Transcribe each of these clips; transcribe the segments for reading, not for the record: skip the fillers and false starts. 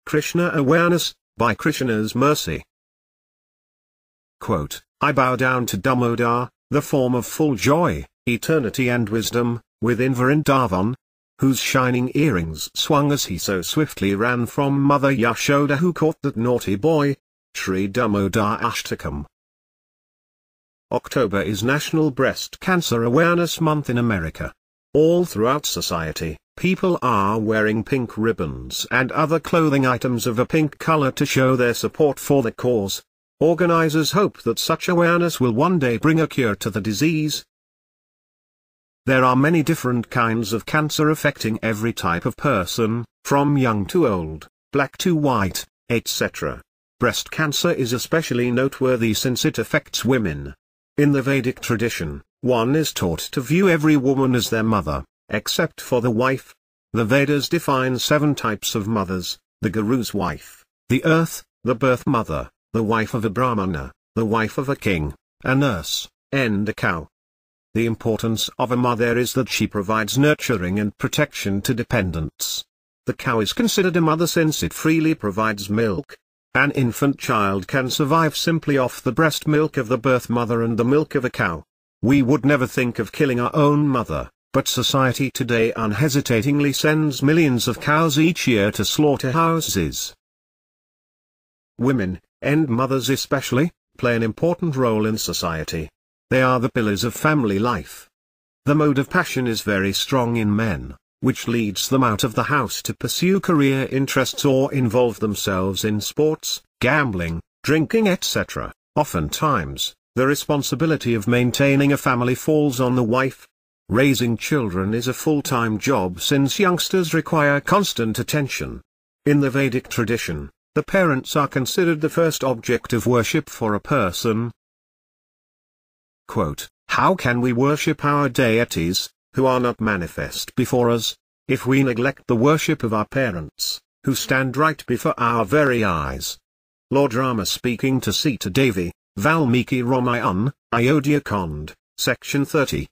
Krishna Awareness, by Krishna's mercy. Quote, I bow down to Damodar, the form of full joy, eternity and wisdom, within Vrindavan, whose shining earrings swung as he so swiftly ran from Mother Yashoda who caught that naughty boy. Shri Damodar Ashtakam. October is National Breast Cancer Awareness Month in America. All throughout society, people are wearing pink ribbons and other clothing items of a pink color to show their support for the cause. Organizers hope that such awareness will one day bring a cure to the disease. There are many different kinds of cancer affecting every type of person, from young to old, black to white, etc. Breast cancer is especially noteworthy since it affects women. In the Vedic tradition, one is taught to view every woman as their mother, except for the wife. The Vedas define 7 types of mothers: the Guru's wife, the earth, the birth mother, the wife of a Brahmana, the wife of a king, a nurse, and a cow. The importance of a mother is that she provides nurturing and protection to dependents. The cow is considered a mother since it freely provides milk. An infant child can survive simply off the breast milk of the birth mother and the milk of a cow. We would never think of killing our own mother, but society today unhesitatingly sends millions of cows each year to slaughterhouses. Women, and mothers especially, play an important role in society. They are the pillars of family life. The mode of passion is very strong in men, which leads them out of the house to pursue career interests or involve themselves in sports, gambling, drinking etc. Oftentimes, the responsibility of maintaining a family falls on the wife. Raising children is a full-time job since youngsters require constant attention. In the Vedic tradition, the parents are considered the first object of worship for a person. Quote, how can we worship our deities, who are not manifest before us, if we neglect the worship of our parents, who stand right before our very eyes? Lord Rama speaking to Sita Devi, Valmiki Ramayana, Ayodhya Kand, Section 30.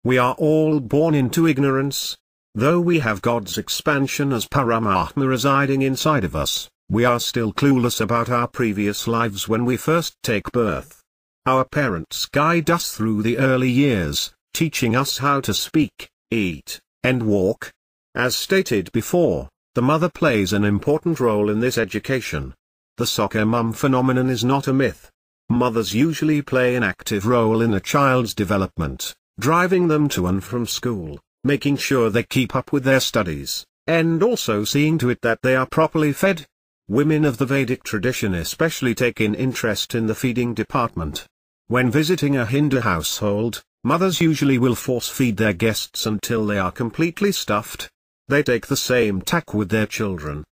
We are all born into ignorance. Though we have God's expansion as Paramatma residing inside of us, we are still clueless about our previous lives when we first take birth. Our parents guide us through the early years, teaching us how to speak, eat, and walk. As stated before, the mother plays an important role in this education. The soccer mum phenomenon is not a myth. Mothers usually play an active role in a child's development, driving them to and from school, making sure they keep up with their studies, and also seeing to it that they are properly fed. Women of the Vedic tradition especially take an interest in the feeding department. When visiting a Hindu household, mothers usually will force-feed their guests until they are completely stuffed. They take the same tack with their children.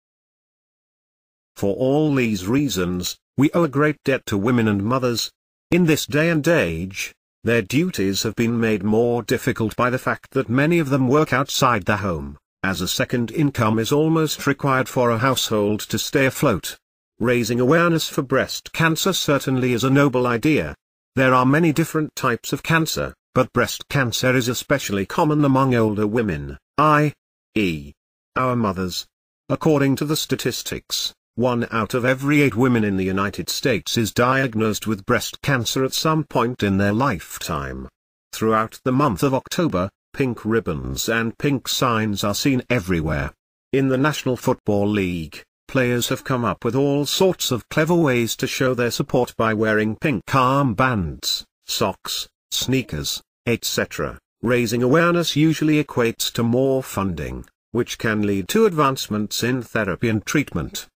For all these reasons, we owe a great debt to women and mothers. In this day and age, their duties have been made more difficult by the fact that many of them work outside the home, as a second income is almost required for a household to stay afloat. Raising awareness for breast cancer certainly is a noble idea. There are many different types of cancer, but breast cancer is especially common among older women, i.e., our mothers. According to the statistics, 1 out of every 8 women in the United States is diagnosed with breast cancer at some point in their lifetime. Throughout the month of October, pink ribbons and pink signs are seen everywhere. In the National Football League, players have come up with all sorts of clever ways to show their support by wearing pink armbands, socks, sneakers, etc. Raising awareness usually equates to more funding, which can lead to advancements in therapy and treatment.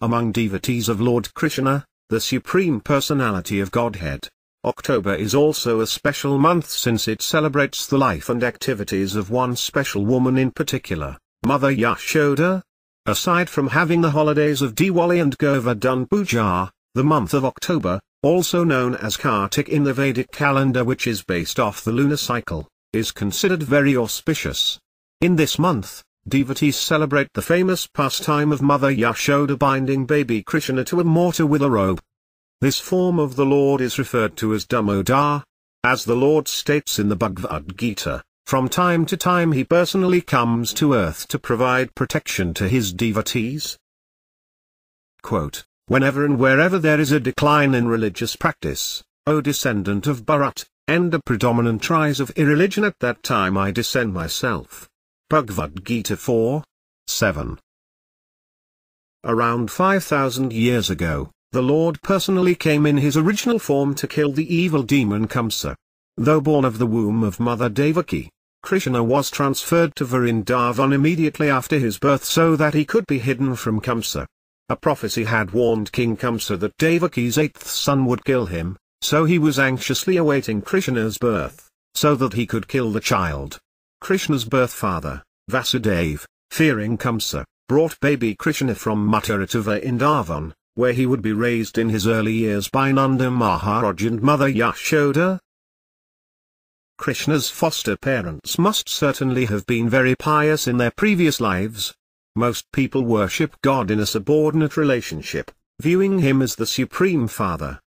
Among devotees of Lord Krishna, the Supreme Personality of Godhead, October is also a special month since it celebrates the life and activities of one special woman in particular, Mother Yashoda. Aside from having the holidays of Diwali and Govardhan Puja, the month of October, also known as Kartik in the Vedic calendar which is based off the lunar cycle, is considered very auspicious. In this month, devotees celebrate the famous pastime of Mother Yashoda binding baby Krishna to a mortar with a rope. This form of the Lord is referred to as Damodar. As the Lord states in the Bhagavad Gita, From time to time he personally comes to earth to provide protection to his devotees. Quote, "Whenever and wherever there is a decline in religious practice, O descendant of Bharat, and a predominant rise of irreligion, at that time I descend myself." Bhagavad Gita 4:7. Around 5,000 years ago, the Lord personally came in his original form to kill the evil demon Kamsa. Though born of the womb of Mother Devaki, Krishna was transferred to Vrindavan immediately after his birth so that he could be hidden from Kamsa. A prophecy had warned King Kamsa that Devaki's eighth son would kill him, so he was anxiously awaiting Krishna's birth, so that he could kill the child. Krishna's birth father, Vasudeva, fearing Kamsa, brought baby Krishna from Mathura to Vrindavan, where he would be raised in his early years by Nanda Maharaj and Mother Yashoda. Krishna's foster parents must certainly have been very pious in their previous lives. Most people worship God in a subordinate relationship, viewing him as the supreme father.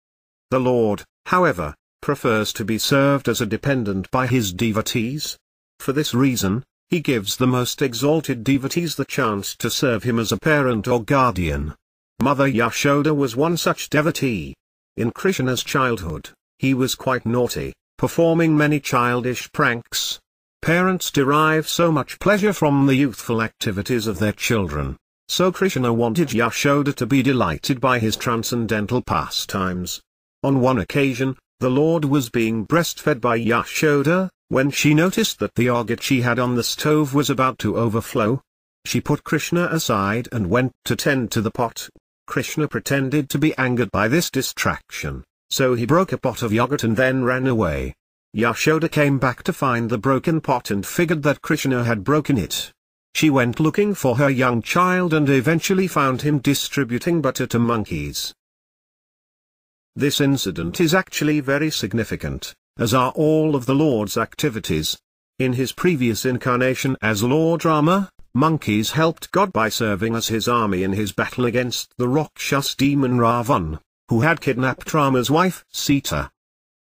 The Lord, however, prefers to be served as a dependent by his devotees. For this reason, he gives the most exalted devotees the chance to serve him as a parent or guardian. Mother Yashoda was one such devotee. In Krishna's childhood, he was quite naughty, performing many childish pranks. Parents derive so much pleasure from the youthful activities of their children, so Krishna wanted Yashoda to be delighted by his transcendental pastimes. On one occasion, the Lord was being breastfed by Yashoda, when she noticed that the agate she had on the stove was about to overflow. She put Krishna aside and went to tend to the pot. Krishna pretended to be angered by this distraction, so he broke a pot of yogurt and then ran away. Yashoda came back to find the broken pot and figured that Krishna had broken it. She went looking for her young child and eventually found him distributing butter to monkeys. This incident is actually very significant, as are all of the Lord's activities. In his previous incarnation as Lord Rama, monkeys helped God by serving as his army in his battle against the Rakshas demon Ravan, who had kidnapped Rama's wife Sita.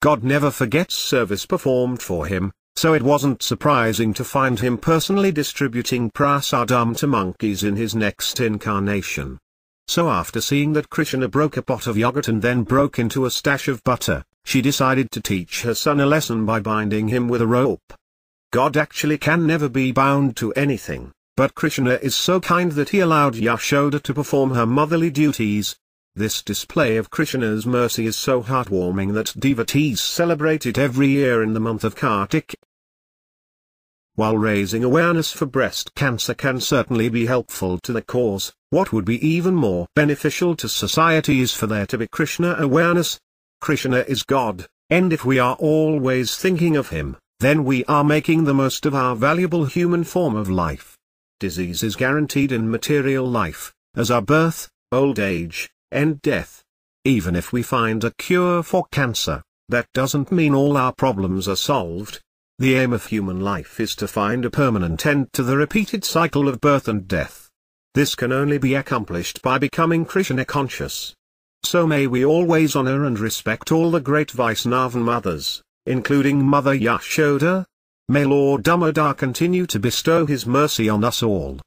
God never forgets service performed for him, so it wasn't surprising to find him personally distributing prasadam to monkeys in his next incarnation. So after seeing that Krishna broke a pot of yogurt and then broke into a stash of butter, she decided to teach her son a lesson by binding him with a rope. God actually can never be bound to anything, but Krishna is so kind that he allowed Yashoda to perform her motherly duties. This display of Krishna's mercy is so heartwarming that devotees celebrate it every year in the month of Kartik. While raising awareness for breast cancer can certainly be helpful to the cause, what would be even more beneficial to society is for there to be Krishna awareness. Krishna is God, and if we are always thinking of him, then we are making the most of our valuable human form of life. Disease is guaranteed in material life, as are birth, old age, and death. Even if we find a cure for cancer, that doesn't mean all our problems are solved. The aim of human life is to find a permanent end to the repeated cycle of birth and death. This can only be accomplished by becoming Krishna conscious. So may we always honor and respect all the great Vaishnavan mothers, including Mother Yashoda. May Lord Damodar continue to bestow his mercy on us all.